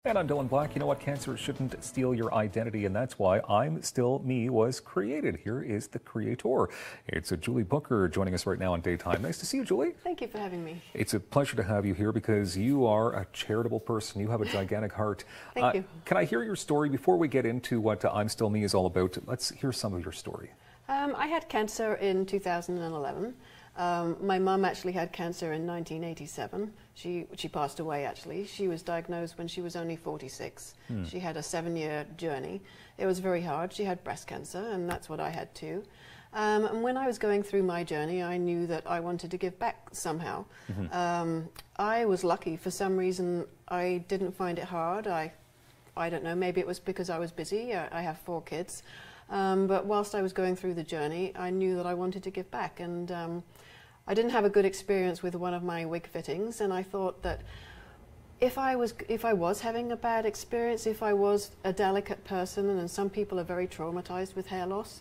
And I'm Dylan Black. You know what? Cancer shouldn't steal your identity, and that's why I'm Still Me was created. Here is the creator. It's Julie Booker joining us right now on Daytime. Nice to see you, Julie. Thank you for having me. It's a pleasure to have you here because you are a charitable person. You have a gigantic heart. Thank you. Can I hear your story? Before we get into what I'm Still Me is all about, let's hear some of your story. I had cancer in 2011. My mum actually had cancer in 1987. She passed away, actually. She was diagnosed when she was only 46. She had a 7-year journey. It was very hard. She had breast cancer, and that's what I had too. And when I was going through my journey, I knew that I wanted to give back somehow. I was lucky. For some reason, I didn't find it hard. I don't know, maybe it was because I was busy. I have 4 kids. But whilst I was going through the journey, I knew that I wanted to give back. And I didn't have a good experience with one of my wig fittings, and I thought that if I was having a bad experience, if I was a delicate person, and some people are very traumatized with hair loss,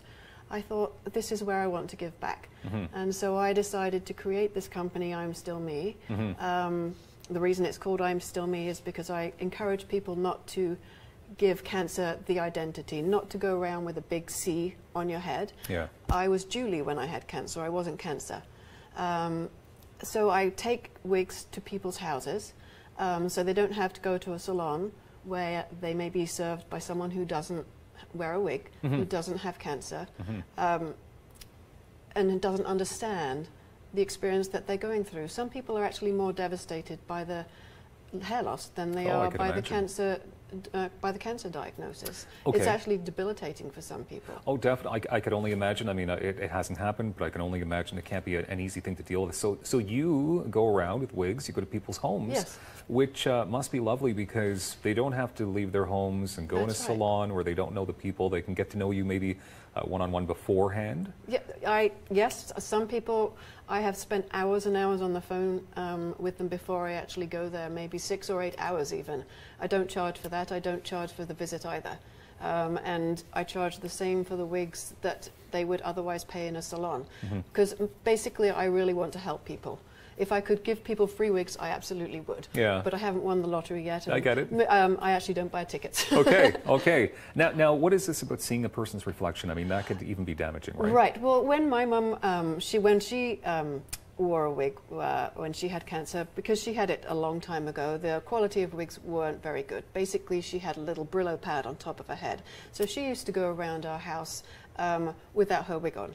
I thought this is where I want to give back. And so I decided to create this company, I'm Still Me. The reason it's called I'm Still Me is because I encourage people not to give cancer the identity, not to go around with a big C on your head. I was Julie when I had cancer. I wasn't cancer. So I take wigs to people's houses, so they don't have to go to a salon where they may be served by someone who doesn't wear a wig, who doesn't have cancer, and doesn't understand the experience that they're going through. Some people are actually more devastated by the hair loss than they are by the cancer. By the cancer diagnosis. It's actually debilitating for some people. Oh, definitely. I could only imagine. I mean, it hasn't happened, but I can only imagine it can't be an easy thing to deal with. So you go around with wigs, you go to people's homes, which must be lovely because they don't have to leave their homes and go in a salon where they don't know the people. They can get to know you maybe one-on-one beforehand. Yes, some people, I have spent hours and hours on the phone with them before I actually go there, maybe 6 or 8 hours even. I don't charge for that. I don't charge for the visit either. And I charge the same for the wigs that they would otherwise pay in a salon. Because basically I really want to help people. If I could give people free wigs, I absolutely would. But I haven't won the lottery yet. I get it. I actually don't buy tickets. Okay. Now, what is this about seeing a person's reflection? I mean, that could even be damaging, right? Right. Well, when my mum, when she wore a wig when she had cancer, because she had it a long time ago, the quality of wigs weren't very good. Basically, she had a little Brillo pad on top of her head. So she used to go around our house without her wig on.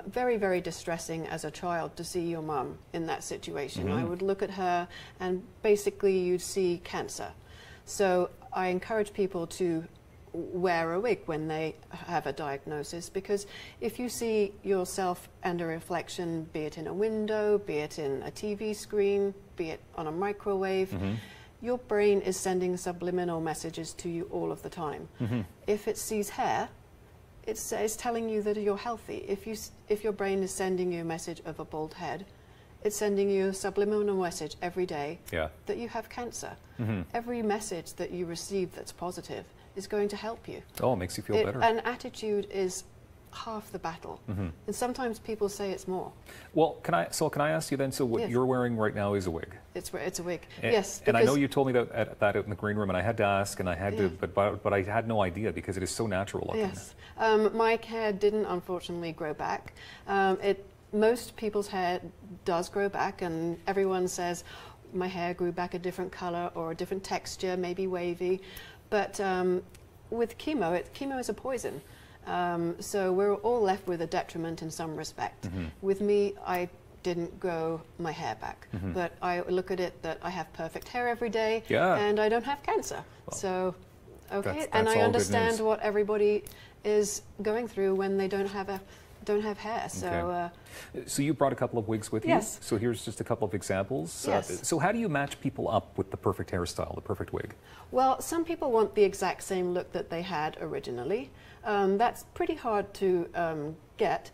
Very, very distressing as a child to see your mum in that situation. I would look at her and basically you'd see cancer. So I encourage people to wear a wig when they have a diagnosis, because if you see yourself and a reflection, be it in a window, be it in a TV screen, be it on a microwave, your brain is sending subliminal messages to you all of the time. If it sees hair, it's telling you that you're healthy. If your brain is sending you a message of a bald head, it's sending you a subliminal message every day that you have cancer. Every message that you receive that's positive is going to help you. Oh, it makes you feel better. And attitude is half the battle. And sometimes people say it's more. Well, can I ask you then, so what you're wearing right now is a wig? It's a wig, yes. And I know you told me that out in the green room, and I had to ask, and I had to, but I had no idea because it is so natural looking. Yes. My hair didn't, unfortunately, grow back. Most people's hair does grow back, and everyone says, my hair grew back a different color or a different texture, maybe wavy. But with chemo, chemo is a poison. So we're all left with a detriment in some respect. With me, I didn't grow my hair back, but I look at it that I have perfect hair every day, and I don't have cancer. Well, so, that's and I understand what everybody is going through when they don't have hair. So, so you brought a couple of wigs with you. Yes. So here's just a couple of examples. Yes. So how do you match people up with the perfect hairstyle, the perfect wig? Well, some people want the exact same look that they had originally. That's pretty hard to get.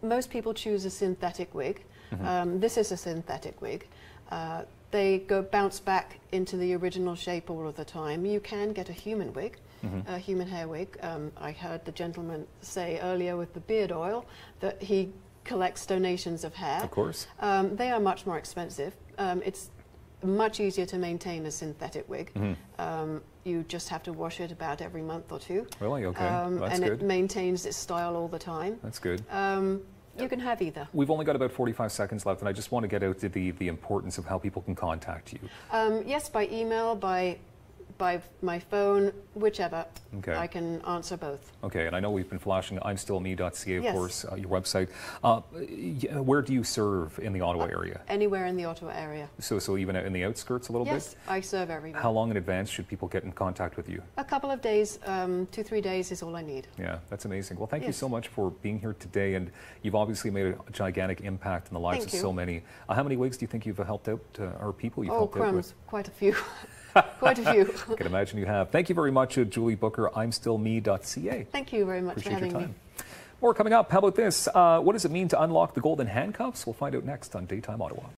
Most people choose a synthetic wig. This is a synthetic wig. They bounce back into the original shape all of the time. You can get a human wig. A human hair wig. I heard the gentleman say earlier with the beard oil that he collects donations of hair. Of course. They are much more expensive. It's much easier to maintain a synthetic wig. You just have to wash it about every month or two. Really? Okay. That's and good. it maintains its style all the time. That's good. You can have either. We've only got about 45 seconds left, and I just want to get out to the importance of how people can contact you. Yes, by email, by my phone, whichever. Okay. I can answer both. Okay, and I know we've been flashing IMSTILLME.ca, of Yes. course, your website. Where do you serve in the Ottawa area? Anywhere in the Ottawa area. So even in the outskirts a little bit? Yes, I serve everywhere. How long in advance should people get in contact with you? A couple of days, 2-3 days is all I need. Yeah, that's amazing. Well, thank you Yes. so much for being here today, and you've obviously made a gigantic impact in the lives Thank of you. so many. How many wigs do you think you've helped out, or people you've Oh, helped out crumbs, with? quite a few. Quite a few. I can imagine you have. Thank you very much, Julie Booker, IMSTILLME.ca. Thank you very much Appreciate for your having time. me. More coming up. How about this? What does it mean to unlock the golden handcuffs? We'll find out next on Daytime Ottawa.